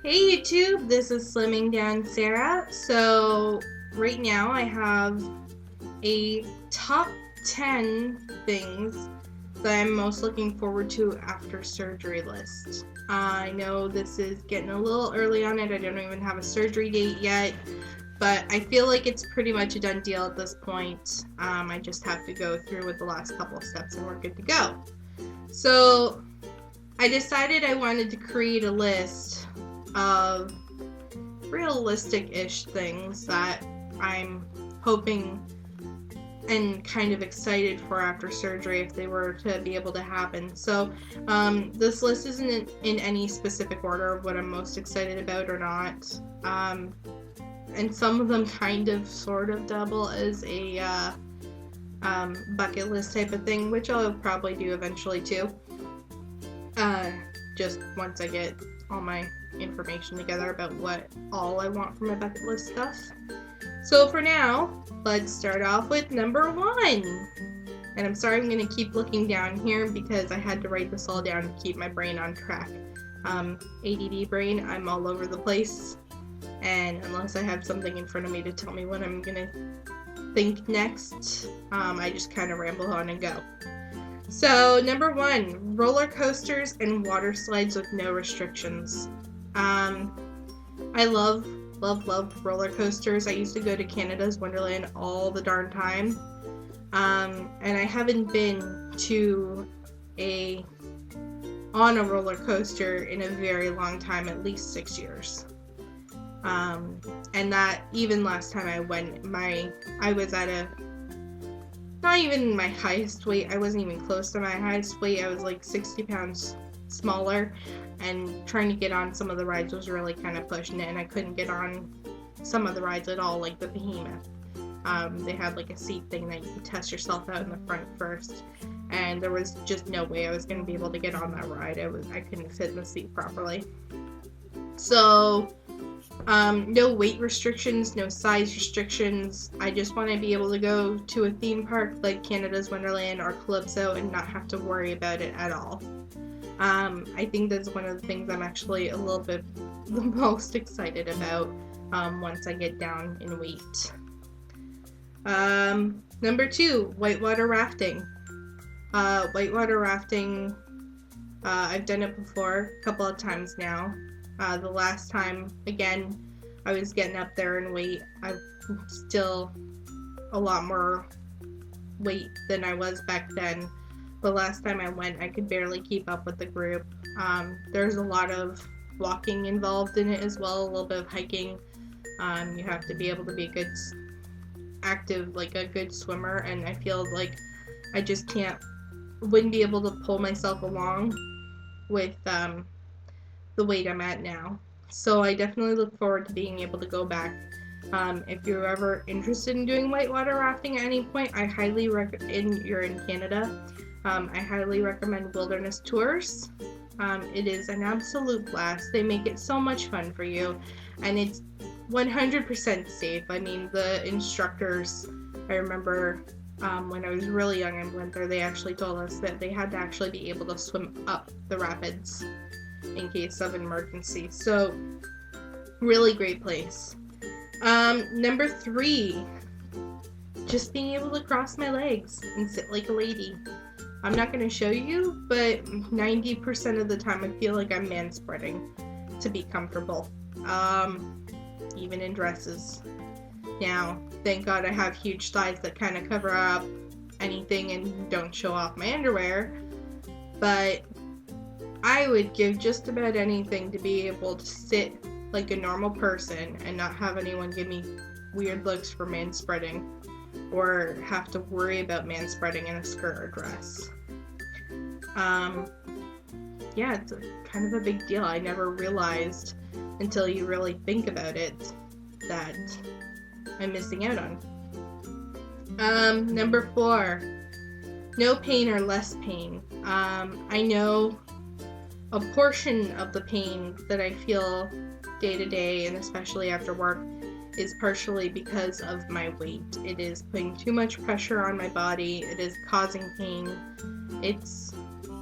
Hey YouTube, this is Slimming Down Sarah. So right now I have a top 10 things that I'm most looking forward to after surgery list. I know this is getting a little early on it. I don't even have a surgery date yet, but I feel like it's pretty much a done deal at this point. I just have to go through with the last couple of steps and we're good to go. So I decided I wanted to create a list of realistic-ish things that I'm hoping and kind of excited for after surgery if they were to be able to happen. So this list isn't in any specific order of what I'm most excited about or not. And some of them kind of sort of double as a bucket list type of thing, which I'll probably do eventually too. Just once I get all my information together about what all I want from my bucket list stuff. So for now, let's start off with number 1. And I'm sorry I'm going to keep looking down here because I had to write this all down to keep my brain on track. ADD brain, I'm all over the place. And unless I have something in front of me to tell me what I'm going to think next, I just kind of ramble on and go. So, number 1, roller coasters and water slides with no restrictions. I love roller coasters. I used to go to Canada's Wonderland all the darn time. And I haven't been on a roller coaster in a very long time, at least 6 years. And that even last time I went, I was at not even my highest weight. I wasn't even close to my highest weight. I was like 60 pounds smaller, and trying to get on some of the rides was really kind of pushing it, and I couldn't get on some of the rides at all, like the Behemoth. They had like a seat thing that you could test yourself out in the front first, and there was just no way I was going to be able to get on that ride. I couldn't fit in the seat properly. So no weight restrictions, no size restrictions. I just want to be able to go to a theme park like Canada's Wonderland or Calypso and not have to worry about it at all. I think that's one of the things I'm actually a little bit the most excited about once I get down in weight. Number 2, whitewater rafting. Whitewater rafting, I've done it before a couple of times now. The last time, again, I was getting up there in weight. I'm still a lot more weight than I was back then. The last time I went, I could barely keep up with the group. There's a lot of walking involved in it as well, a little bit of hiking. You have to be able to be a good swimmer, and I feel like I just wouldn't be able to pull myself along with the weight I'm at now. So I definitely look forward to being able to go back. If you're ever interested in doing whitewater rafting at any point, I highly recommend, you're in Canada, I highly recommend Wilderness Tours. It is an absolute blast. They make it so much fun for you, and it's 100% safe. I mean, the instructors, I remember when I was really young and went there, they actually told us that they had to actually be able to swim up the rapids in case of an emergency. So, really great place. Number 3, just being able to cross my legs and sit like a lady. I'm not going to show you, but 90% of the time I feel like I'm man-spreading to be comfortable, even in dresses. Now, thank God I have huge thighs that kind of cover up anything and don't show off my underwear, but I would give just about anything to be able to sit like a normal person and not have anyone give me weird looks for man-spreading or have to worry about man-spreading in a skirt or dress. Yeah, it's kind of a big deal. I never realized until you really think about it that I'm missing out on. Number 4, no pain or less pain. I know a portion of the pain that I feel day to day, and especially after work, is partially because of my weight. It is putting too much pressure on my body. It is causing pain. It's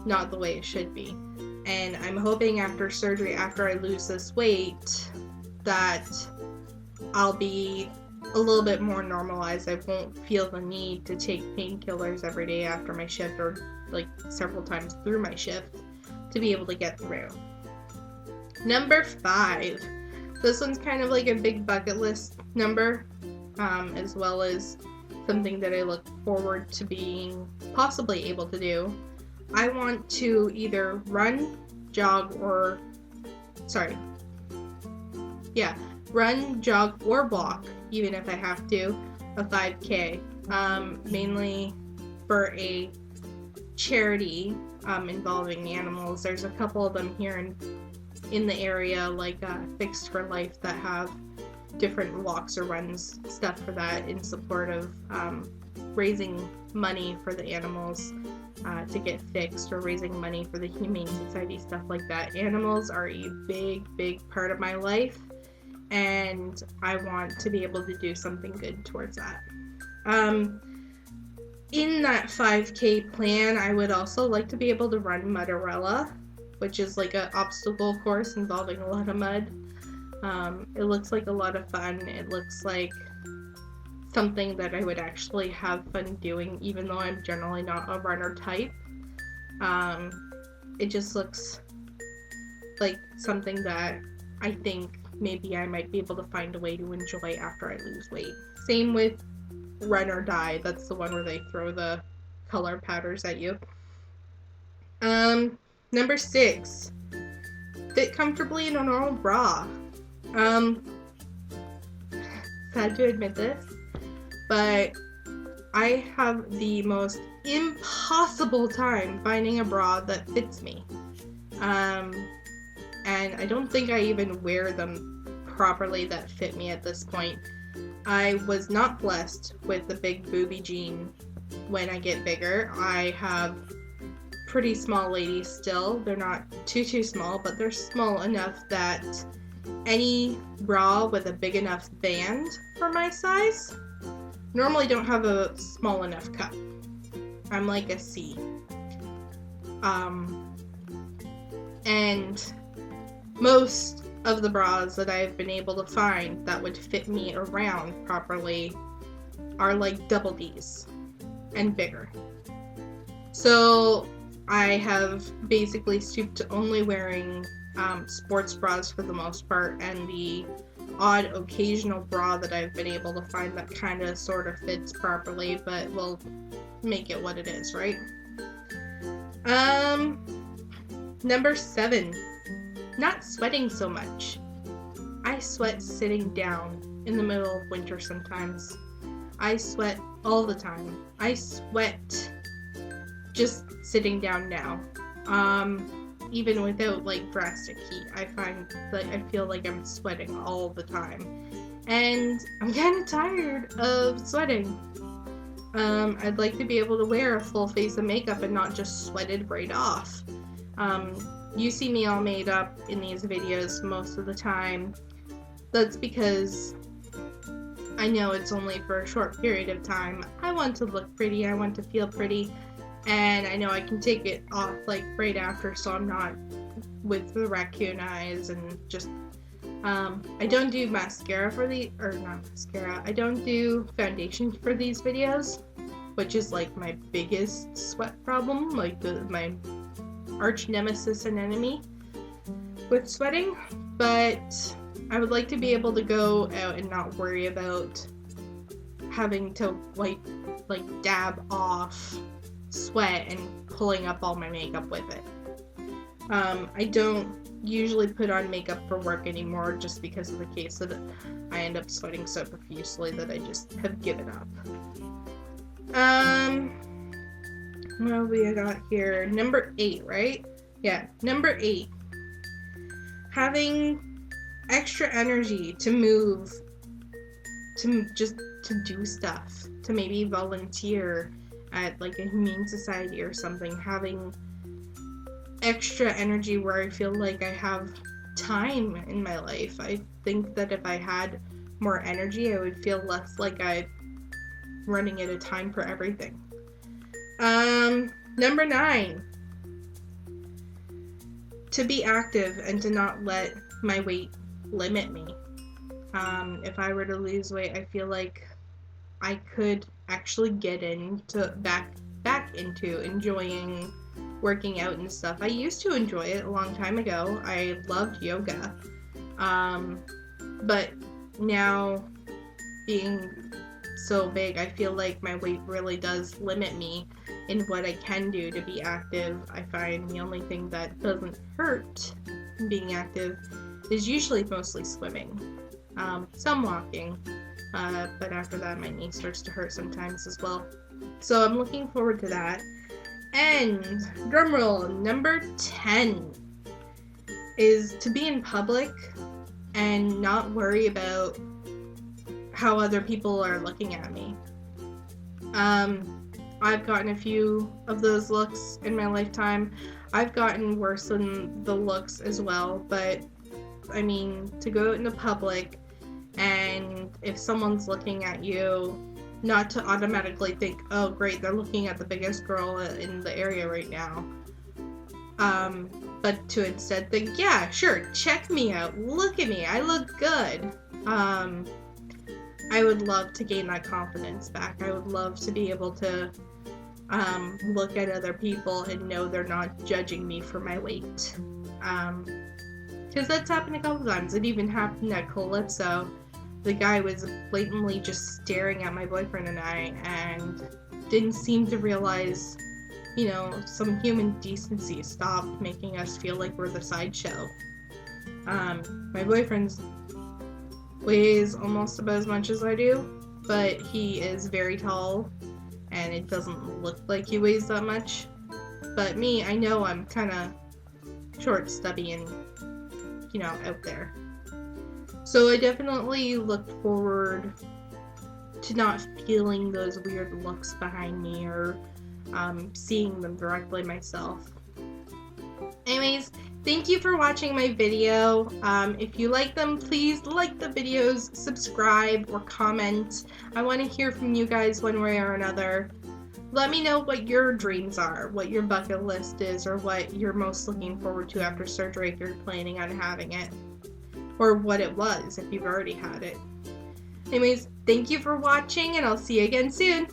not the way it should be. And I'm hoping after surgery, after I lose this weight, that I'll be a little bit more normalized. I won't feel the need to take painkillers every day after my shift, or like several times through my shift, to be able to get through. Number 5. This one's kind of like a big bucket list number, as well as something that I look forward to being possibly able to do. I want to either run, jog, or run, jog, or walk, even if I have to, a 5K, mainly for a charity involving animals. There's a couple of them here in the area, like Fixed for Life, that have different walks or runs, stuff for that, in support of raising money for the animals to get fixed, or raising money for the Humane Society, stuff like that. Animals are a big part of my life, and I want to be able to do something good towards that. In that 5K plan, I would also like to be able to run Mudderella, which is like an obstacle course involving a lot of mud. It looks like a lot of fun. It looks like something that I would actually have fun doing, even though I'm generally not a runner type. It just looks like something that I think maybe I might be able to find a way to enjoy after I lose weight. Same with Run or Die. That's the one where they throw the color powders at you. Number 6. Fit comfortably in a normal bra. Sad to admit this, but I have the most impossible time finding a bra that fits me. And I don't think I even wear them properly that fit me at this point. I was not blessed with the big booby gene when I get bigger. I have pretty small ladies still. They're not too small, but they're small enough that any bra with a big enough band for my size normally don't have a small enough cup. I'm like a C. And most of the bras that I've been able to find that would fit me around properly are like double Ds and bigger. So I have basically stooped to only wearing sports bras for the most part, and the odd occasional bra that I've been able to find that kind of sort of fits properly, but will make it what it is, right? Number 7, not sweating so much. I sweat sitting down in the middle of winter sometimes. I sweat all the time. I sweat just sitting down now. Even without like drastic heat, I find that I feel like I'm sweating all the time, and I'm kind of tired of sweating. I'd like to be able to wear a full face of makeup and not just sweat it right off. You see me all made up in these videos most of the time. That's because I know it's only for a short period of time. I want to look pretty, I want to feel pretty, and I know I can take it off like right after, so I'm not with the raccoon eyes and just I don't do mascara for I don't do foundation for these videos, which is like my biggest sweat problem, like my arch nemesis and enemy with sweating. But I would like to be able to go out and not worry about having to like dab off sweat and pulling up all my makeup with it. I don't usually put on makeup for work anymore, just because of the case that I end up sweating so profusely that I just have given up. What have we got here? Number 8, right? Yeah, number 8. Having extra energy to move, to do stuff, to maybe volunteer at like a humane society or something. Having extra energy where I feel like I have time in my life. I think that if I had more energy, I would feel less like I'm running out of time for everything. Number 9. to be active and to not let my weight limit me. If I were to lose weight, I feel like I could actually get into back into enjoying working out and stuff. I used to enjoy it a long time ago. I loved yoga. But now being so big, I feel like my weight really does limit me in what I can do to be active. I find the only thing that doesn't hurt being active is usually mostly swimming. Some walking, but after that my knee starts to hurt sometimes as well. So I'm looking forward to that. And drumroll, number 10 is to be in public and not worry about how other people are looking at me. I've gotten a few of those looks in my lifetime. I've gotten worse than the looks as well, but I mean, to go out into public and if someone's looking at you, not to automatically think, oh great, they're looking at the biggest girl in the area right now. But to instead think, yeah, sure, check me out, look at me, I look good. I would love to gain that confidence back. I would love to be able to look at other people and know they're not judging me for my weight. Because that's happened a couple times. It even happened at Calypso. The guy was blatantly just staring at my boyfriend and I and didn't seem to realize, you know, some human decency stopped making us feel like we're the sideshow. My boyfriend's weighs almost about as much as I do, but he is very tall and it doesn't look like he weighs that much. But me, I know I'm kind of short, stubby, and, you know, out there. So I definitely look forward to not feeling those weird looks behind me or seeing them directly myself. Anyways, thank you for watching my video. If you like them, please like the videos, subscribe, or comment. I want to hear from you guys one way or another. Let me know what your dreams are, what your bucket list is, or what you're most looking forward to after surgery if you're planning on having it. Or what it was if you've already had it. Anyways, thank you for watching, and I'll see you again soon.